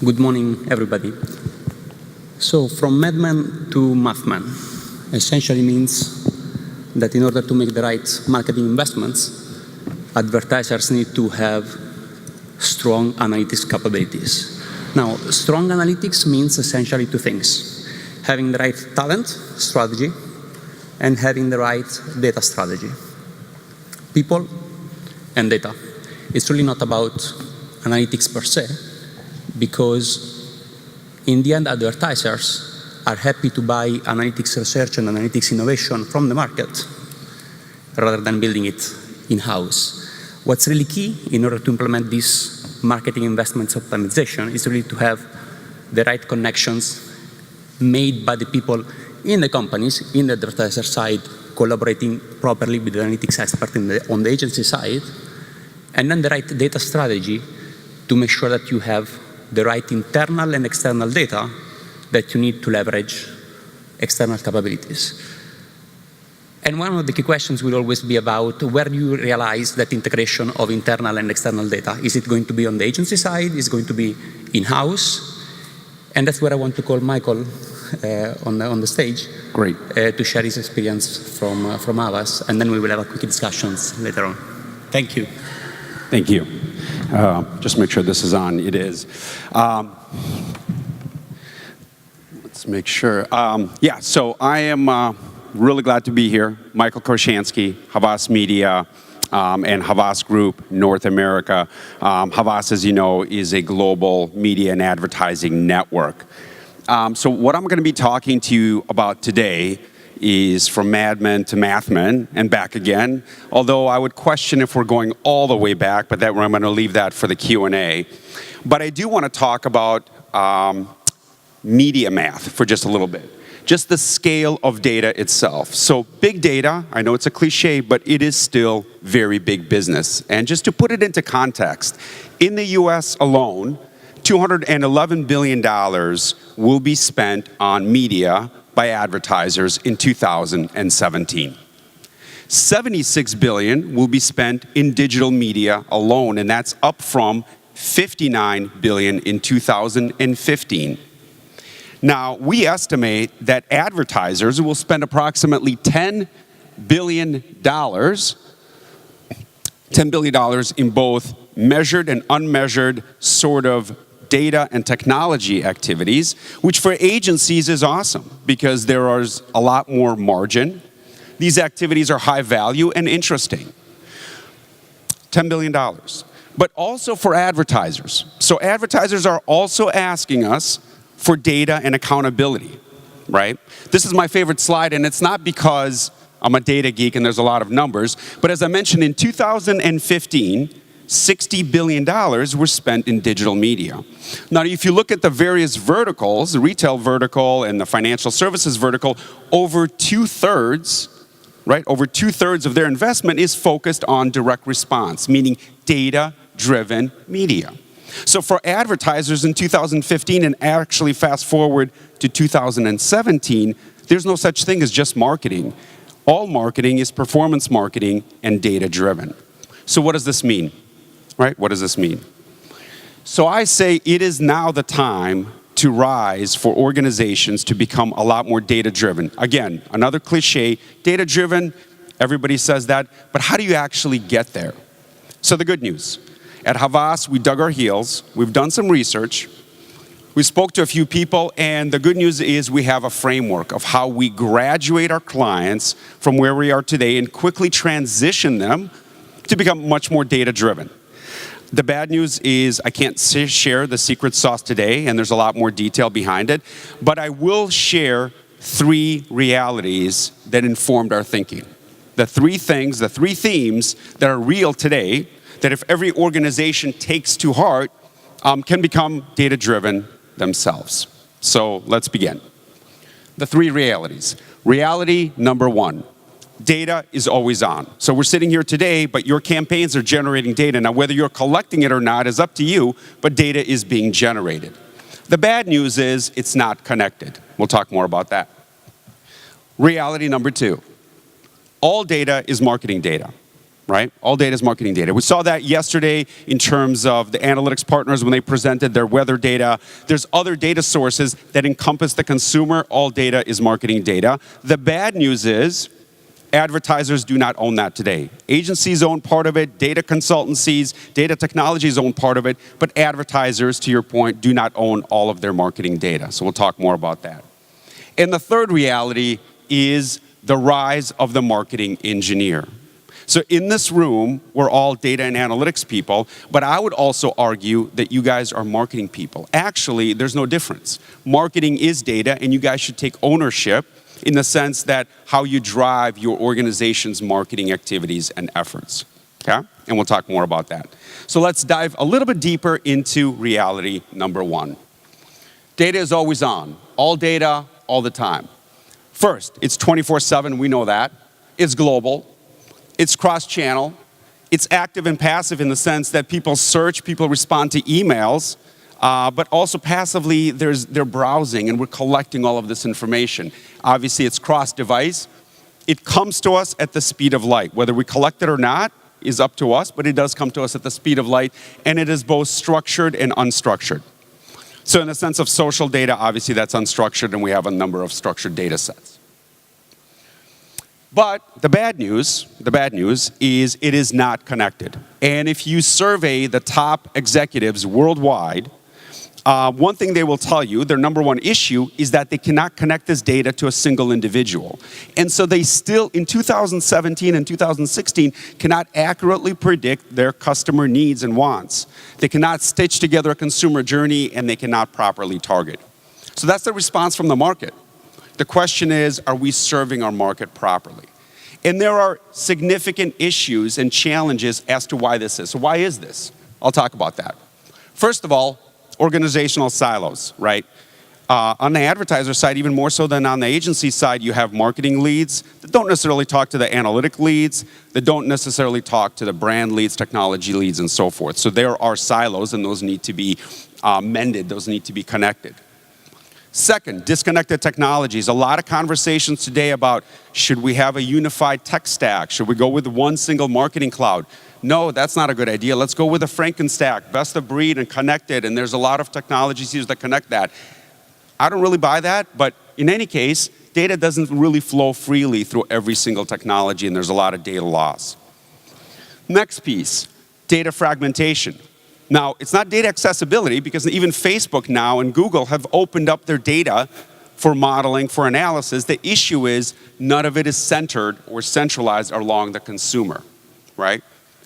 Good morning, everybody. So from madman to mathman essentially means that in order to make the right marketing investments, advertisers need to have strong analytics capabilities. Now, strong analytics means essentially two things: having the right talent strategy and having the right data strategy. People and data. It's really not about analytics per se, because in the end, advertisers are happy to buy analytics research and analytics innovation from the market rather than building it in-house. What's really key in order to implement this marketing investments optimization is really to have the right connections made by the people in the companies, in the advertiser side, collaborating properly with the analytics expert on the agency side, and then the right data strategy to make sure that you have the right internal and external data that you need to leverage external capabilities. And one of the key questions will always be about where do you realize that integration of internal and external data? Is it going to be on the agency side? Is it going to be in-house? And that's where I want to call Michael on the stage. Great. To share his experience from Havas, and then we will have a quick discussions later on. Thank you. Thank you. Just make sure this is on. It is. Let's make sure. Yeah, so I am really glad to be here. Michael Kaushansky, Havas Media, and Havas Group, North America. Havas, as you know, is a global media and advertising network. So what I'm going to be talking to you about today is from madmen to mathmen and back again, although I would question if we're going all the way back, but I'm going to leave that for the Q&A. But I do want to talk about media math for just a little bit, just the scale of data itself. So big data, I know it's a cliche, but it is still very big business. And just to put it into context, in the US alone, $211 billion will be spent on media by advertisers in 2017. $76 billion will be spent in digital media alone, and that's up from $59 billion in 2015. Now, we estimate that advertisers will spend approximately $10 billion in both measured and unmeasured sort of data and technology activities, which for agencies is awesome because there is a lot more margin. These activities are high value and interesting. $10 billion. But also for advertisers. So advertisers are also asking us for data and accountability, right? This is my favorite slide, and it's not because I'm a data geek and there's a lot of numbers, but as I mentioned, in 2015, $60 billion were spent in digital media. Now, if you look at the various verticals, the retail vertical and the financial services vertical, over two-thirds, right? Over two-thirds of their investment is focused on direct response, meaning data-driven media. So for advertisers in 2015, and actually fast forward to 2017, there's no such thing as just marketing. All marketing is performance marketing and data-driven. So what does this mean? Right? What does this mean? So I say it is now the time to rise for organizations to become a lot more data-driven. Again, another cliche, data-driven, everybody says that, but how do you actually get there? So the good news, at Havas, we dug our heels, we've done some research, we spoke to a few people, and the good news is we have a framework of how we graduate our clients from where we are today and quickly transition them to become much more data-driven. The bad news is I can't share the secret sauce today, and there's a lot more detail behind it, but I will share three realities that informed our thinking. The three things, the three themes that are real today, that if every organization takes to heart, can become data-driven themselves. So let's begin. The three realities. Reality number one. Data is always on. So we're sitting here today, but your campaigns are generating data. Now, whether you're collecting it or not is up to you, but data is being generated. The bad news is it's not connected. We'll talk more about that. Reality number two. All data is marketing data. right? All data is marketing data. We saw that yesterday in terms of the analytics partners when they presented their weather data. There's other data sources that encompass the consumer. All data is marketing data. The bad news is advertisers do not own that today. Agencies own part of it, data consultancies, data technologies own part of it, but advertisers, to your point, do not own all of their marketing data. So we'll talk more about that. And the third reality is the rise of the marketing engineer. So in this room, we're all data and analytics people, but I would also argue that you guys are marketing people. Actually, there's no difference. Marketing is data, and you guys should take ownership in the sense that how you drive your organization's marketing activities and efforts, okay? And we'll talk more about that. So let's dive a little bit deeper into reality number one. Data is always on. All data, all the time. First, it's 24/7, we know that. It's global. It's cross-channel. It's active and passive in the sense that people search, people respond to emails, but also passively they're browsing and we're collecting all of this information. Obviously, it's cross-device. It comes to us at the speed of light. Whether we collect it or not is up to us, but it does come to us at the speed of light, and it is both structured and unstructured. So in the sense of social data, obviously that's unstructured, and we have a number of structured data sets. But the bad news is it is not connected. And if you survey the top executives worldwide, one thing they will tell you, their number one issue, is that they cannot connect this data to a single individual. And so they still, in 2017 and 2016, cannot accurately predict their customer needs and wants. They cannot stitch together a consumer journey, and they cannot properly target. So that's the response from the market. The question is, are we serving our market properly? And there are significant issues and challenges as to why this is. So why is this? I'll talk about that. First of all, organizational silos, right? On the advertiser side, even more so than on the agency side, you have marketing leads that don't necessarily talk to the analytic leads, that don't necessarily talk to the brand leads, technology leads, and so forth. So there are silos, and those need to be mended. Those need to be connected. Second, disconnected technologies. A lot of conversations today about, should we have a unified tech stack? Should we go with one single marketing cloud? No, that's not a good idea. Let's go with a Frankenstack, best of breed and connected, and there's a lot of technologies here that connect that. I don't really buy that, but in any case, data doesn't really flow freely through every single technology, and there's a lot of data loss. Next piece, data fragmentation. Now, it's not data accessibility, because even Facebook now and Google have opened up their data for modeling, for analysis. The issue is none of it is centered or centralized along the consumer, right?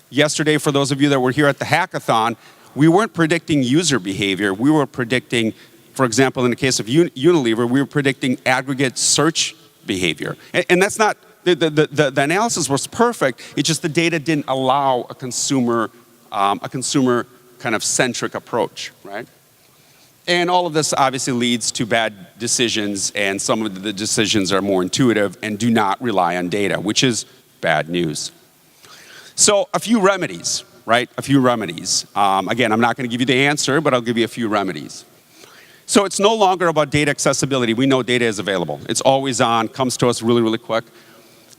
Yesterday, for those of you that were here at the hackathon, we weren't predicting user behavior. We were predicting, for example, in the case of Unilever, we were predicting aggregate search behavior. And that's not, the analysis was perfect. It's just the data didn't allow a consumer kind of centric approach, right? And all of this obviously leads to bad decisions, and some of the decisions are more intuitive and do not rely on data, which is bad news. So a few remedies, right? A few remedies. Again, I'm not going to give you the answer, but I'll give you a few remedies. So it's no longer about data accessibility. We know data is available. It's always on, comes to us really, really quick.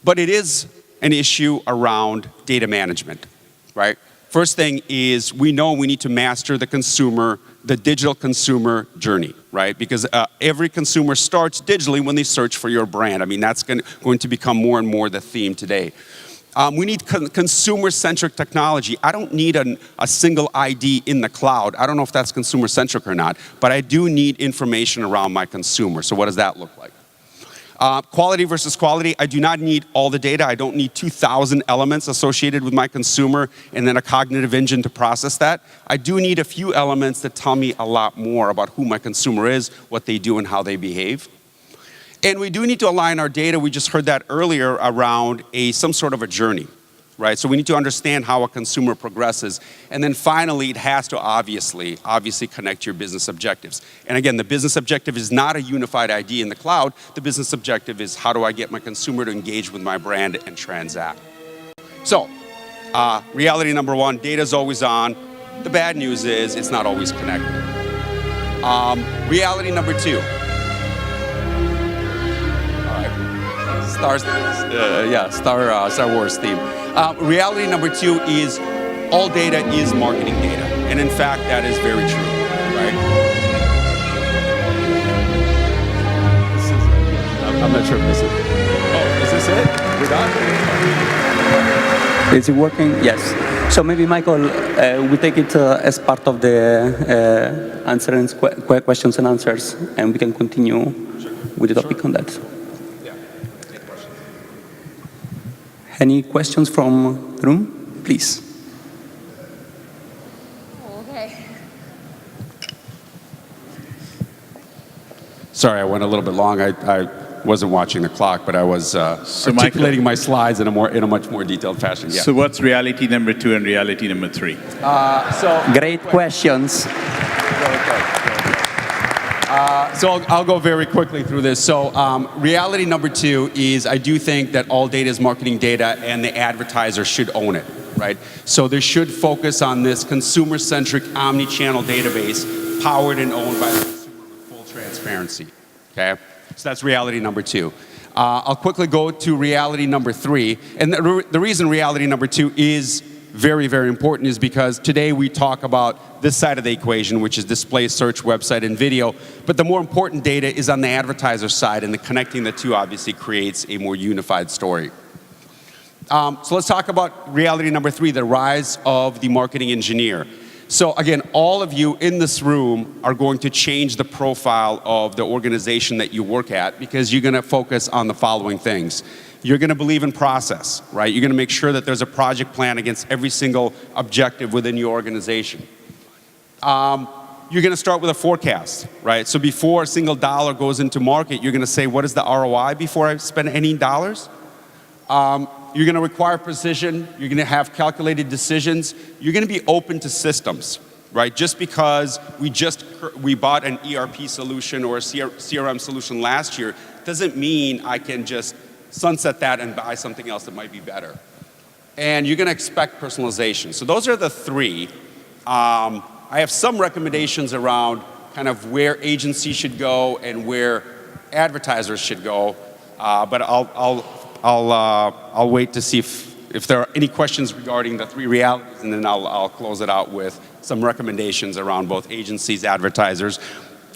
But it is an issue around data management, right? First thing is, we know we need to master the digital consumer journey, right? Because every consumer starts digitally when they search for your brand. I mean, that's going to become more and more the theme today. We need consumer-centric technology. I don't need a single ID in the cloud. I don't know if that's consumer-centric or not, but I do need information around my consumer. So what does that look like? Quality versus quality. I do not need all the data. I don't need 2,000 elements associated with my consumer and then a cognitive engine to process that. I do need a few elements that tell me a lot more about who my consumer is, what they do, and how they behave. And we do need to align our data, we just heard that earlier, around some sort of a journey, right? So we need to understand how a consumer progresses. And then finally, it has to obviously connect your business objectives. And again, the business objective is not a unified ID in the cloud. The business objective is, how do I get my consumer to engage with my brand and transact? So, reality number one, data is always on. The bad news is it's not always connected. Reality number two. Star Wars theme. Reality number 2 is all data is marketing data. And in fact, that is very true, right? I'm not sure if this is. Oh, is this it? We're done? Is it working? Yes. So maybe Michael, we take it as part of the answering questions and answers, and we can continue with the topic on that. Yeah. Any questions from the room? Please. Okay. Sorry, I went a little bit long. I wasn't watching the clock, but I was articulating my slides in a much more detailed fashion. Yeah. So what's reality number 2 and reality number 3? Great questions. So I'll go very quickly through this. So reality number 2 is I do think that all data is marketing data and the advertiser should own it, right? So they should focus on this consumer-centric omni-channel database powered and owned by the consumer with full transparency, okay? So that's reality number 2. I'll quickly go to reality number 3. And the reason reality number 2 is very, very important is because today we talk about this side of the equation, which is display, search, website, and video. But the more important data is on the advertiser side, and the connecting the two obviously creates a more unified story. So let's talk about reality number 3, the rise of the marketing engineer. So again, all of you in this room are going to change the profile of the organization that you work at because you're going to focus on the following things. You're going to believe in process, right? You're going to make sure that there's a project plan against every single objective within your organization. You're going to start with a forecast, right? So before a single dollar goes into market, you're going to say, what is the ROI before I spend any dollars? You're going to require precision. You're going to have calculated decisions. You're going to be open to systems, right? Just because we bought an ERP solution or a CRM solution last year doesn't mean I can just sunset that and buy something else that might be better. And you're going to expect personalization. So those are the 3. I have some recommendations around kind of where agencies should go and where advertisers should go, but I'll wait to see if there are any questions regarding the 3 realities, and then I'll close it out with some recommendations around both agencies, advertisers,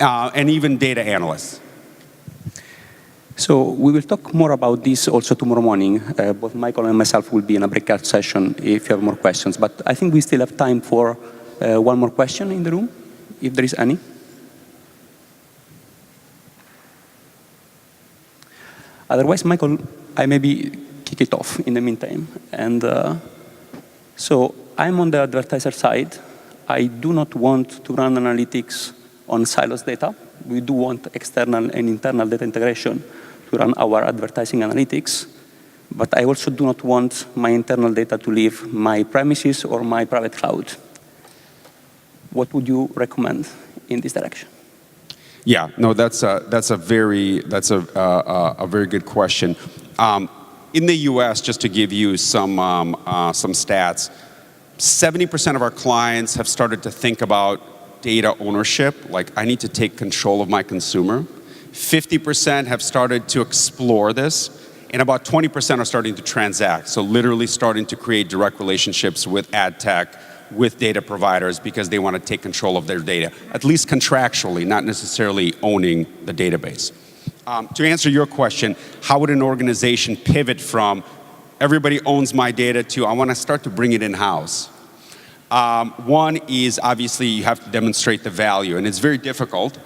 and even data analysts. So we will talk more about this also tomorrow morning. Both Michael and myself will be in a breakout session if you have more questions. But I think we still have time for one more question in the room, if there is any. Otherwise, Michael, I maybe kick it off in the meantime. And so I'm on the advertiser side. I do not want to run analytics on silos data. We do want external and internal data integration to run our advertising analytics. But I also do not want my internal data to leave my premises or my private cloud. What would you recommend in this direction? Yeah, no, that's a very good question. In the U.S., just to give you some stats, 70% of our clients have started to think about data ownership, like I need to take control of my consumer. 50% have started to explore this, and about 20% are starting to transact, so literally starting to create direct relationships with ad tech, with data providers, because they want to take control of their data, at least contractually, not necessarily owning the database. To answer your question, how would an organization pivot from everybody owns my data to I want to start to bring it in-house? One is obviously you have to demonstrate the value, and it's very difficult.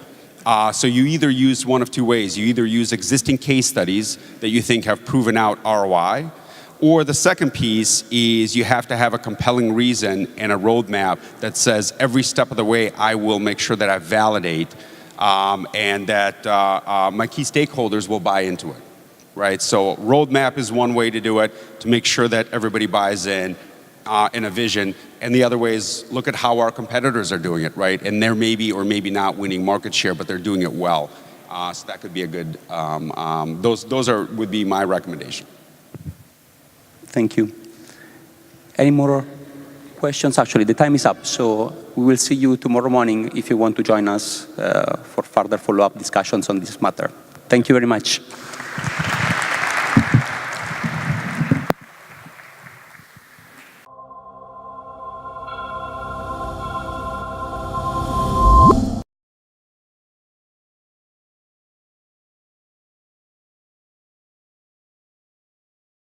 So you either use one of 2 ways. You either use existing case studies that you think have proven out ROI, or the second piece is you have to have a compelling reason and a roadmap that says every step of the way I will make sure that I validate and that my key stakeholders will buy into it, right? So roadmap is one way to do it, to make sure that everybody buys in a vision. And the other way is look at how our competitors are doing it, right? And they're maybe or maybe not winning market share, but they're doing it well. So that could be a good, would be my recommendation. Thank you. Any more questions? Actually, the time is up, so we will see you tomorrow morning if you want to join us for further follow-up discussions on this matter. Thank you very much.